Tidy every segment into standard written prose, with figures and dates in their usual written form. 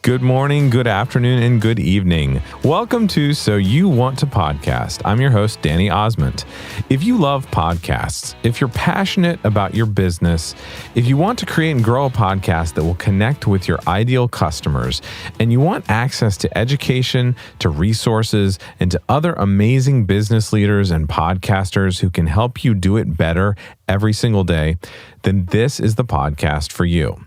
Good morning, good afternoon, and good evening. Welcome to So You Want to Podcast. I'm your host, Danny Osmond. If you love podcasts, if you're passionate about your business, if you want to create and grow a podcast that will connect with your ideal customers, and you want access to education, to resources, and to other amazing business leaders and podcasters who can help you do it better every single day, then this is the podcast for you.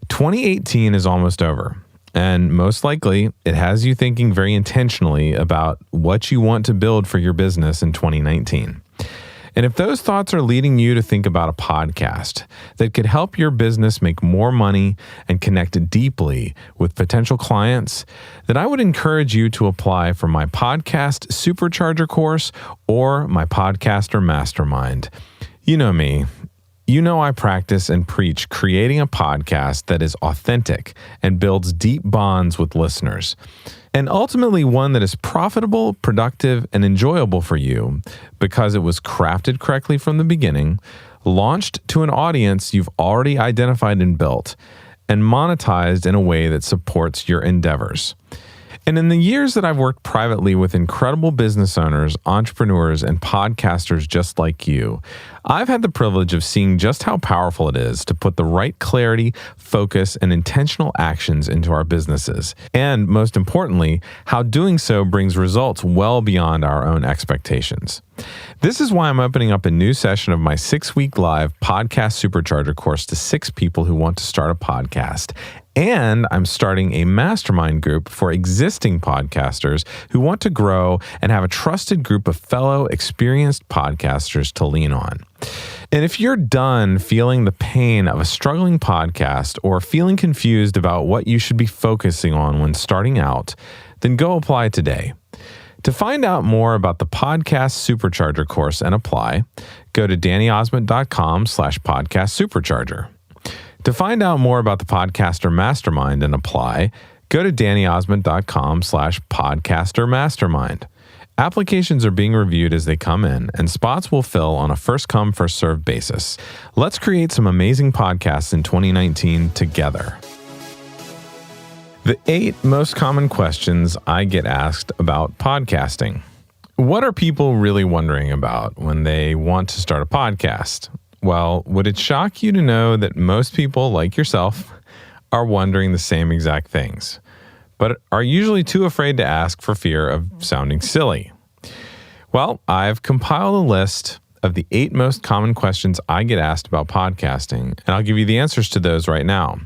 2018 is almost over. And most likely, it has you thinking very intentionally about what you want to build for your business in 2019. And if those thoughts are leading you to think about a podcast that could help your business make more money and connect deeply with potential clients, then I would encourage you to apply for my Podcast Supercharger course or my Podcaster Mastermind. You know me. You know I practice and preach creating a podcast that is authentic and builds deep bonds with listeners, and ultimately one that is profitable, productive, and enjoyable for you because it was crafted correctly from the beginning, launched to an audience you've already identified and built, and monetized in a way that supports your endeavors. And in the years that I've worked privately with incredible business owners, entrepreneurs, and podcasters just like you, I've had the privilege of seeing just how powerful it is to put the right clarity, focus, and intentional actions into our businesses. And most importantly, how doing so brings results well beyond our own expectations. This is why I'm opening up a new session of my 6-week live Podcast Supercharger course to 6 people who want to start a podcast. And I'm starting a mastermind group for existing podcasters who want to grow and have a trusted group of fellow experienced podcasters to lean on. And if you're done feeling the pain of a struggling podcast or feeling confused about what you should be focusing on when starting out, then go apply today. To find out more about the Podcast Supercharger course and apply, go to dannyosmond.com/podcastsupercharger. To find out more about the Podcaster Mastermind and apply, go to dannyosmond.com/podcastermastermind. Applications are being reviewed as they come in, and spots will fill on a first-come, first-served basis. Let's create some amazing podcasts in 2019 together. The 8 most common questions I get asked about podcasting. What are people really wondering about when they want to start a podcast? Well, would it shock you to know that most people, like yourself, are wondering the same exact things, but are usually too afraid to ask for fear of sounding silly? Well, I've compiled a list of the 8 most common questions I get asked about podcasting, and I'll give you the answers to those right now.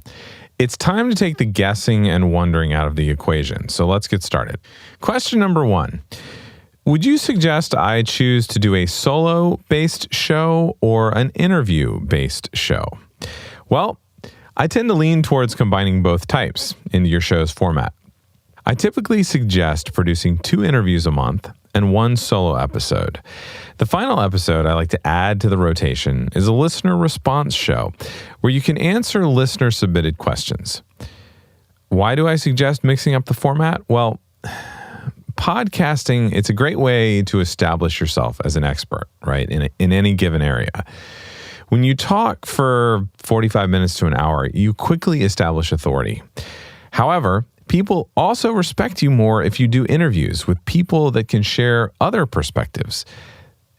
It's time to take the guessing and wondering out of the equation, so let's get started. Question number 1. Would you suggest I choose to do a solo-based show or an interview-based show? Well, I tend to lean towards combining both types into your show's format. I typically suggest producing 2 interviews a month and 1 solo episode. The final episode I like to add to the rotation is a listener response show where you can answer listener-submitted questions. Why do I suggest mixing up the format? Well, podcasting, it's a great way to establish yourself as an expert, right, in any given area. When you talk for 45 minutes to an hour, you quickly establish authority. However, people also respect you more if you do interviews with people that can share other perspectives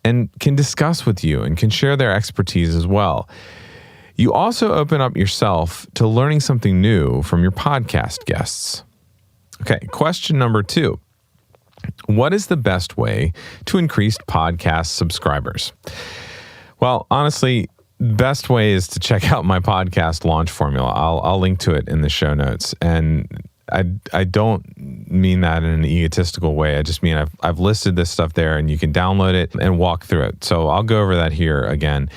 and can discuss with you and can share their expertise as well. You also open up yourself to learning something new from your podcast guests. Okay, question number 2. What is the best way to increase podcast subscribers? Well, honestly, best way is to check out my podcast launch formula. I'll link to it in the show notes. And I don't mean that in an egotistical way. I just mean I've listed this stuff there and you can download it and walk through it. So I'll go over that here again.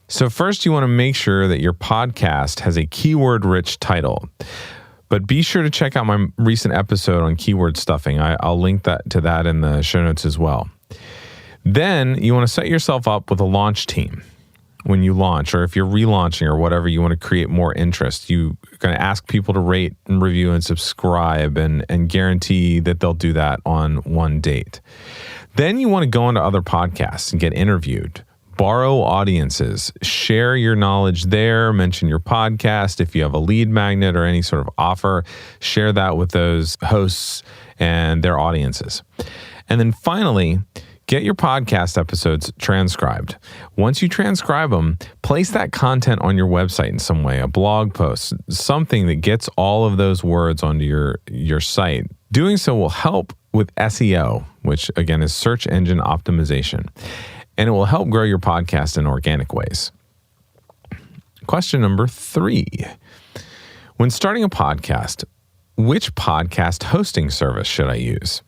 So first, you want to make sure that your podcast has a keyword-rich title. But be sure to check out my recent episode on keyword stuffing. I'll link to that in the show notes as well. Then you want to set yourself up with a launch team when you launch, or if you're relaunching or whatever, you want to create more interest. You're going to ask people to rate and review and subscribe and guarantee that they'll do that on one date. Then you want to go into other podcasts and get interviewed. borrow audiences. Share your knowledge there. Mention your podcast. If you have a lead magnet or any sort of offer, share that with those hosts and their audiences. And then finally, get your podcast episodes transcribed. Once you transcribe them, place that content on your website in some way, a blog post, something that gets all of those words onto your site. Doing so will help with SEO, which again is search engine optimization, and it will help grow your podcast in organic ways. Question number 3. When starting a podcast, which podcast hosting service should I use?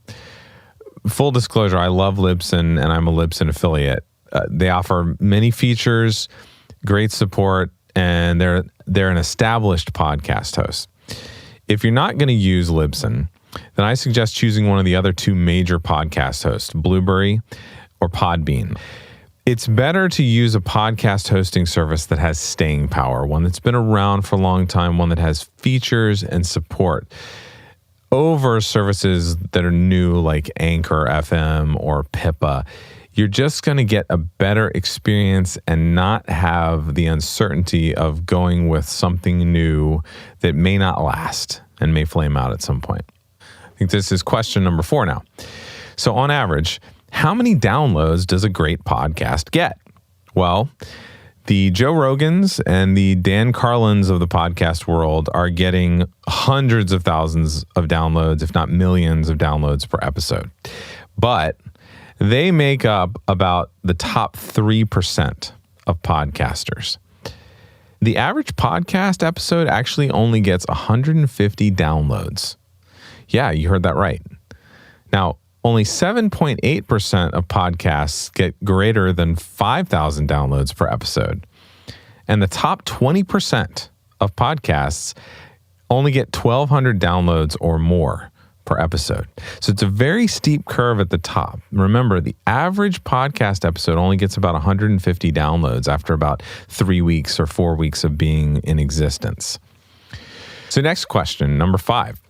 Full disclosure, I love Libsyn and I'm a Libsyn affiliate. They offer many features, great support, and they're an established podcast host. If you're not going to use Libsyn, then I suggest choosing one of the other 2 major podcast hosts, Blueberry or Podbean. It's better to use a podcast hosting service that has staying power, one that's been around for a long time, one that has features and support, over services that are new like Anchor FM or Pippa. You're just going to get a better experience and not have the uncertainty of going with something new that may not last and may flame out at some point. I think this is question number 4 now. So on average, how many downloads does a great podcast get? Well, the Joe Rogans and the Dan Carlins of the podcast world are getting hundreds of thousands of downloads, if not millions of downloads per episode. But they make up about the top 3% of podcasters. The average podcast episode actually only gets 150 downloads. Yeah, you heard that right. Now, only 7.8% of podcasts get greater than 5,000 downloads per episode. And the top 20% of podcasts only get 1,200 downloads or more per episode. So it's a very steep curve at the top. Remember, the average podcast episode only gets about 150 downloads after about 3 weeks or 4 weeks of being in existence. So next question, number 5.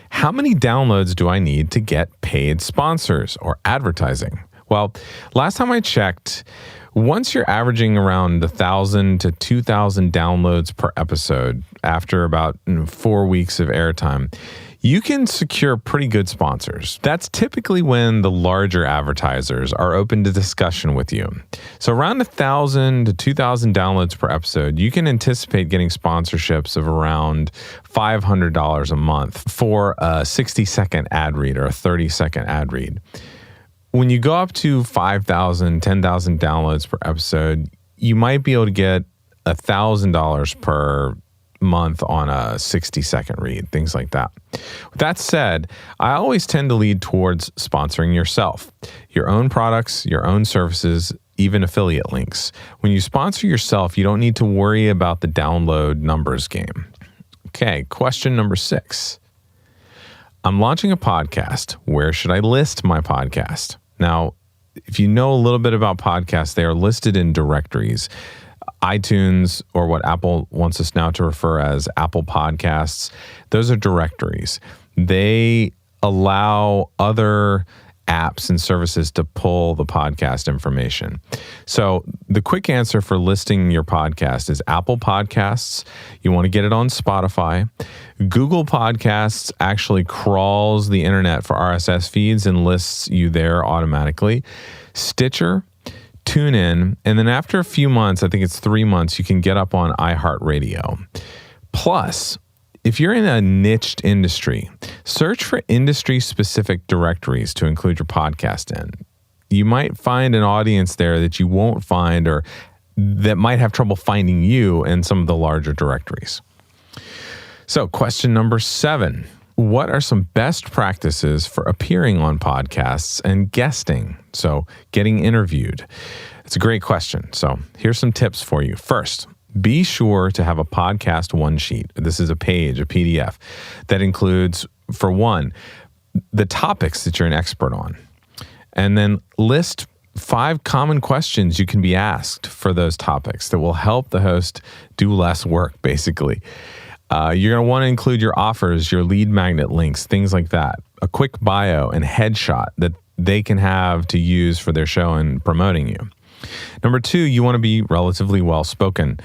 How many downloads do I need to get paid sponsors or advertising? Well, last time I checked, once you're averaging around 1,000 to 2,000 downloads per episode after about 4 weeks of airtime, you can secure pretty good sponsors. That's typically when the larger advertisers are open to discussion with you. So around 1,000 to 2,000 downloads per episode, you can anticipate getting sponsorships of around $500 a month for a 60-second ad read or a 30-second ad read. When you go up to 5,000, 10,000 downloads per episode, you might be able to get $1,000 per month on a 60-second read, things like that. With that said, I always tend to lead towards sponsoring yourself, your own products, your own services, even affiliate links. When you sponsor yourself, you don't need to worry about the download numbers game. Okay, question number 6. I'm launching a podcast. Where should I list my podcast? Now, if you know a little bit about podcasts, they are listed in directories. iTunes, or what Apple wants us now to refer as Apple Podcasts, those are directories. They allow other apps and services to pull the podcast information. So the quick answer for listing your podcast is Apple Podcasts. You want to get it on Spotify. Google Podcasts actually crawls the internet for RSS feeds and lists you there automatically. Stitcher, TuneIn, and then after a few months, I think it's 3 months, you can get up on iHeartRadio. Plus, if you're in a niched industry, search for industry-specific directories to include your podcast in. You might find an audience there that you won't find or that might have trouble finding you in some of the larger directories. So, question number 7. What are some best practices for appearing on podcasts and guesting? So, getting interviewed. It's a great question. So, here's some tips for you. First, be sure to have a podcast one sheet. This is a page, a PDF, that includes, for one, the topics that you're an expert on. And then list 5 common questions you can be asked for those topics that will help the host do less work, basically. You're going to want to include your offers, your lead magnet links, things like that. A quick bio and headshot that they can have to use for their show and promoting you. Number 2, you want to be relatively well-spoken.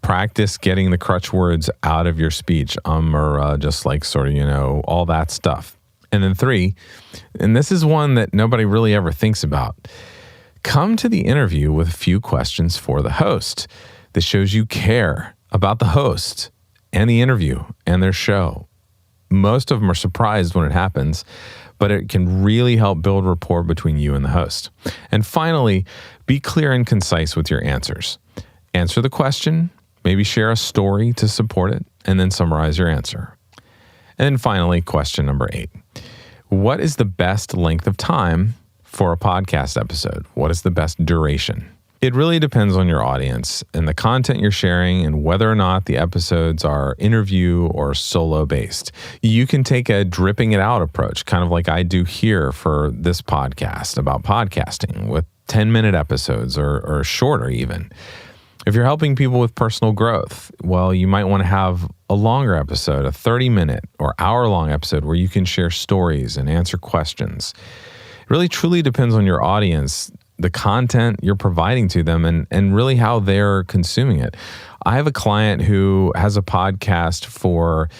Practice getting the crutch words out of your speech, or just like sort of, all that stuff. And then 3, and this is one that nobody really ever thinks about, come to the interview with a few questions for the host. This shows you care about the host and the interview and their show. Most of them are surprised when it happens, but it can really help build rapport between you and the host. And finally, be clear and concise with your answers. Answer the question, maybe share a story to support it, and then summarize your answer. And then finally, question number 8. What is the best length of time for a podcast episode? What is the best duration? It really depends on your audience and the content you're sharing and whether or not the episodes are interview or solo based. You can take a dripping it out approach, kind of like I do here for this podcast about podcasting, with 10-minute episodes or shorter even. If you're helping people with personal growth, well, you might want to have a longer episode, a 30-minute or hour-long episode where you can share stories and answer questions. It really truly depends on your audience, the content you're providing to them, and really how they're consuming it. I have a client who has a podcast for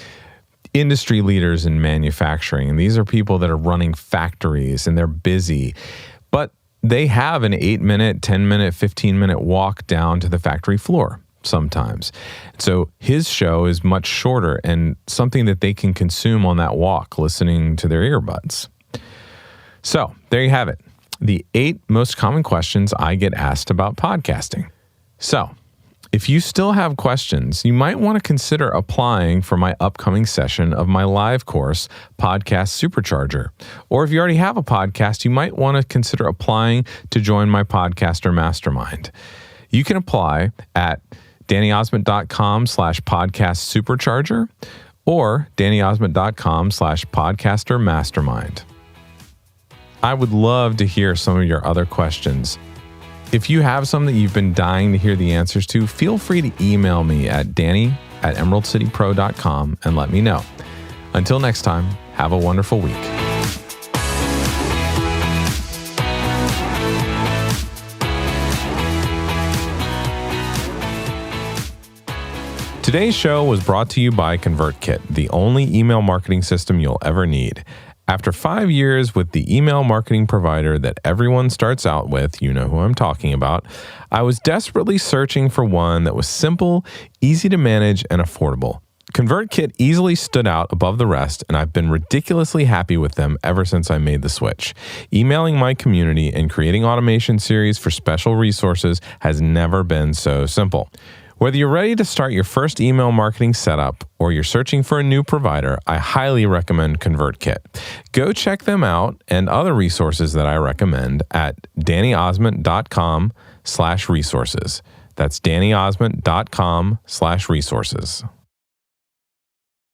industry leaders in manufacturing, and these are people that are running factories and they're busy, but they have an 8-minute, 10-minute, 15-minute walk down to the factory floor sometimes. So his show is much shorter and something that they can consume on that walk, listening to their earbuds. So there you have it. The 8 most common questions I get asked about podcasting. So if you still have questions, you might want to consider applying for my upcoming session of my live course, Podcast Supercharger. Or if you already have a podcast, you might want to consider applying to join my podcaster mastermind. You can apply at DannyOsmond.com/podcast supercharger or DannyOsmond.com/podcaster mastermind. I would love to hear some of your other questions. If you have some that you've been dying to hear the answers to, feel free to email me at danny@emeraldcitypro.com and let me know. Until next time, have a wonderful week. Today's show was brought to you by ConvertKit, the only email marketing system you'll ever need. After 5 years with the email marketing provider that everyone starts out with, you know who I'm talking about, I was desperately searching for one that was simple, easy to manage, and affordable. ConvertKit easily stood out above the rest, and I've been ridiculously happy with them ever since I made the switch. Emailing my community and creating automation series for special resources has never been so simple. Whether you're ready to start your first email marketing setup or you're searching for a new provider, I highly recommend ConvertKit. Go check them out and other resources that I recommend at DannyOsmond.com/resources. That's DannyOsmond.com/resources.